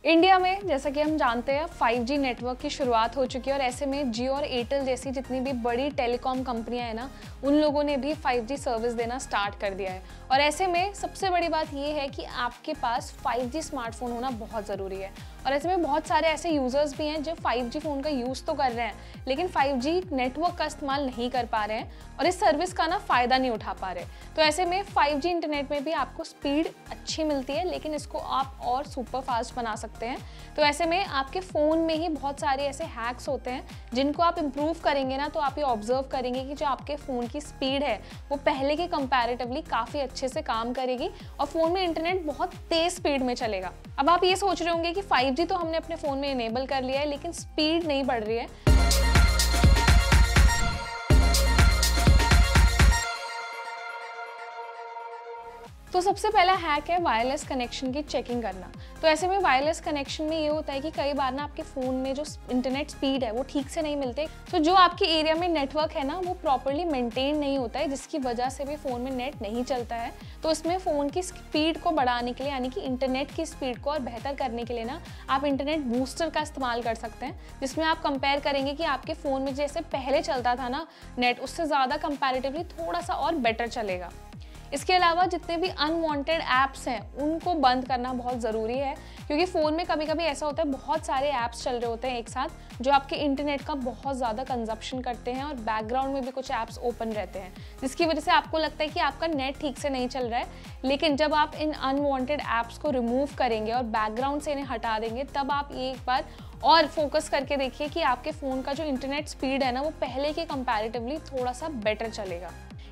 India में जैसा कि हम जानते हैं 5G नेटवर्क की शुरुआत हो चुकी है और ऐसे में जियो और एयरटेल जैसी जितनी भी बड़ी टेलीकॉम कंपनियां हैं ना, उन लोगों ने भी 5G सर्विस देना स्टार्ट कर दिया है। और ऐसे में सबसे बड़ी बात ये है कि आपके पास 5G स्मार्टफोन होना बहुत ज़रूरी है। और ऐसे में बहुत सारे ऐसे यूज़र्स भी हैं जो 5G फ़ोन का यूज़ तो कर रहे हैं लेकिन 5G नेटवर्क का इस्तेमाल नहीं कर पा रहे हैं और इस सर्विस का ना फ़ायदा नहीं उठा पा रहे। तो ऐसे में 5G इंटरनेट में भी आपको स्पीड अच्छी मिलती है लेकिन इसको आप और सुपर फास्ट बना सकते हैं। तो ऐसे में आपके फ़ोन में ही बहुत सारे ऐसे हैक्स होते हैं जिनको आप इम्प्रूव करेंगे ना, तो आप ये ऑब्जर्व करेंगे कि जो आपके फ़ोन की स्पीड है वो पहले के कंपैरेटिवली काफ़ी अच्छे से काम करेगी और फ़ोन में इंटरनेट बहुत तेज़ स्पीड में चलेगा। अब आप ये सोच रहे होंगे कि 5G तो हमने अपने फ़ोन में इनेबल कर लिया है लेकिन स्पीड नहीं बढ़ रही है। तो सबसे पहला हैक है वायरलेस कनेक्शन की चेकिंग करना। तो ऐसे में वायरलेस कनेक्शन में ये होता है कि कई बार ना आपके फ़ोन में जो इंटरनेट स्पीड है वो ठीक से नहीं मिलते, तो जो आपके एरिया में नेटवर्क है ना वो प्रॉपर्ली मेंटेन नहीं होता है, जिसकी वजह से भी फ़ोन में नेट नहीं चलता है। तो इसमें फ़ोन की स्पीड को बढ़ाने के लिए यानी कि इंटरनेट की स्पीड को और बेहतर करने के लिए ना आप इंटरनेट बूस्टर का इस्तेमाल कर सकते हैं, जिसमें आप कंपेयर करेंगे कि आपके फ़ोन में जैसे पहले चलता था ना नेट, उससे ज़्यादा कंपैरेटिवली थोड़ा सा और बेटर चलेगा। इसके अलावा जितने भी अनवांटेड ऐप्स हैं उनको बंद करना बहुत ज़रूरी है, क्योंकि फ़ोन में कभी कभी ऐसा होता है बहुत सारे ऐप्स चल रहे होते हैं एक साथ जो आपके इंटरनेट का बहुत ज़्यादा कंजप्शन करते हैं और बैकग्राउंड में भी कुछ ऐप्स ओपन रहते हैं, जिसकी वजह से आपको लगता है कि आपका नेट ठीक से नहीं चल रहा है। लेकिन जब आप इन अनवांटेड ऐप्स को रिमूव करेंगे और बैकग्राउंड से इन्हें हटा देंगे, तब आप एक बार और फोकस करके देखिए कि आपके फ़ोन का जो इंटरनेट स्पीड है ना वो पहले के कंपैरेटिवली थोड़ा सा बेटर चलेगा।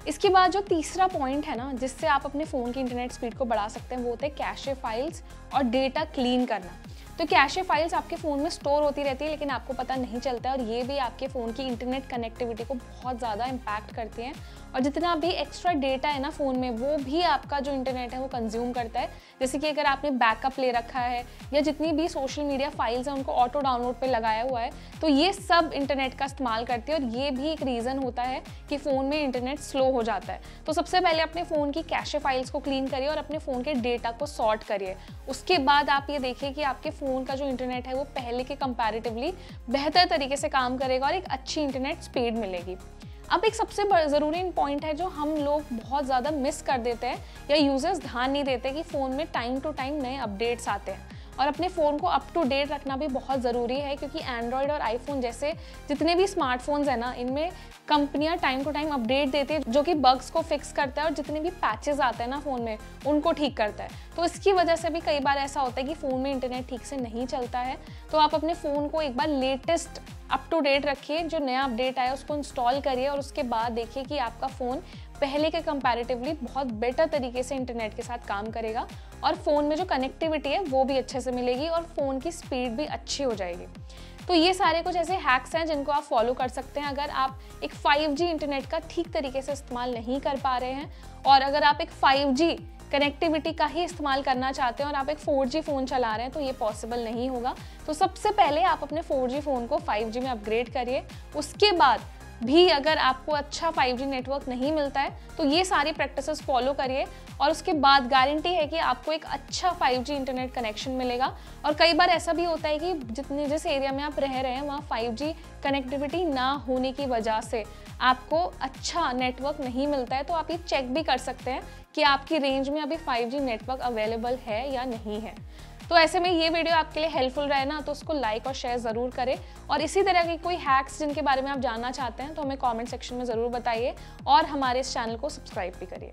इसके बाद जो तीसरा पॉइंट है ना जिससे आप अपने फ़ोन की इंटरनेट स्पीड को बढ़ा सकते हैं वो होता है कैशे फाइल्स और डेटा क्लीन करना। तो कैशे फाइल्स आपके फ़ोन में स्टोर होती रहती है लेकिन आपको पता नहीं चलता है और ये भी आपके फ़ोन की इंटरनेट कनेक्टिविटी को बहुत ज़्यादा इम्पैक्ट करती हैं और जितना भी एक्स्ट्रा डेटा है ना फ़ोन में वो भी आपका जो इंटरनेट है वो कंज्यूम करता है। जैसे कि अगर आपने बैकअप ले रखा है या जितनी भी सोशल मीडिया फाइल्स हैं उनको ऑटो डाउनलोड पे लगाया हुआ है, तो ये सब इंटरनेट का इस्तेमाल करती है और ये भी एक रीज़न होता है कि फ़ोन में इंटरनेट स्लो हो जाता है। तो सबसे पहले अपने फ़ोन की कैशे फाइल्स को क्लीन करिए और अपने फ़ोन के डेटा को सॉर्ट करिए। उसके बाद आप ये देखिए कि आपके फ़ोन का जो इंटरनेट है वो पहले के कंपैरेटिवली बेहतर तरीके से काम करेगा और एक अच्छी इंटरनेट स्पीड मिलेगी। अब एक सबसे ज़रूरी पॉइंट है जो हम लोग बहुत ज़्यादा मिस कर देते हैं या यूज़र्स ध्यान नहीं देते कि फ़ोन में टाइम टू टाइम नए अपडेट्स आते हैं और अपने फ़ोन को अप टू डेट रखना भी बहुत ज़रूरी है, क्योंकि एंड्रॉयड और आईफोन जैसे जितने भी स्मार्टफोन्स हैं ना इनमें कंपनियां टाइम टू टाइम अपडेट देती है जो कि बग्स को फिक्स करता है और जितने भी पैचेस आते हैं ना फ़ोन में उनको ठीक करता है। तो इसकी वजह से भी कई बार ऐसा होता है कि फ़ोन में इंटरनेट ठीक से नहीं चलता है, तो आप अपने फ़ोन को एक बार लेटेस्ट अप टू डेट रखिए, जो नया अपडेट आया उसको इंस्टॉल करिए और उसके बाद देखिए कि आपका फ़ोन पहले के कंपैरेटिवली बहुत बेटर तरीके से इंटरनेट के साथ काम करेगा और फ़ोन में जो कनेक्टिविटी है वो भी अच्छे से मिलेगी और फ़ोन की स्पीड भी अच्छी हो जाएगी। तो ये सारे कुछ ऐसे हैक्स हैं जिनको आप फॉलो कर सकते हैं अगर आप एक 5G इंटरनेट का ठीक तरीके से इस्तेमाल नहीं कर पा रहे हैं और अगर आप एक 5G कनेक्टिविटी का ही इस्तेमाल करना चाहते हैं और आप एक 4G फ़ोन चला रहे हैं तो ये पॉसिबल नहीं होगा। तो सबसे पहले आप अपने 4G फ़ोन को 5G में अपग्रेड करिए। उसके बाद भी अगर आपको अच्छा 5G नेटवर्क नहीं मिलता है तो ये सारी प्रैक्टिसेस फॉलो करिए और उसके बाद गारंटी है कि आपको एक अच्छा 5G इंटरनेट कनेक्शन मिलेगा। और कई बार ऐसा भी होता है कि जिस एरिया में आप रह रहे हैं वहाँ 5G कनेक्टिविटी ना होने की वजह से आपको अच्छा नेटवर्क नहीं मिलता है, तो आप ये चेक भी कर सकते हैं कि आपकी रेंज में अभी 5G नेटवर्क अवेलेबल है या नहीं है। तो ऐसे में ये वीडियो आपके लिए हेल्पफुल रहे ना तो उसको लाइक और शेयर ज़रूर करें और इसी तरह की कोई हैक्स जिनके बारे में आप जानना चाहते हैं तो हमें कमेंट सेक्शन में ज़रूर बताइए और हमारे इस चैनल को सब्सक्राइब भी करिए।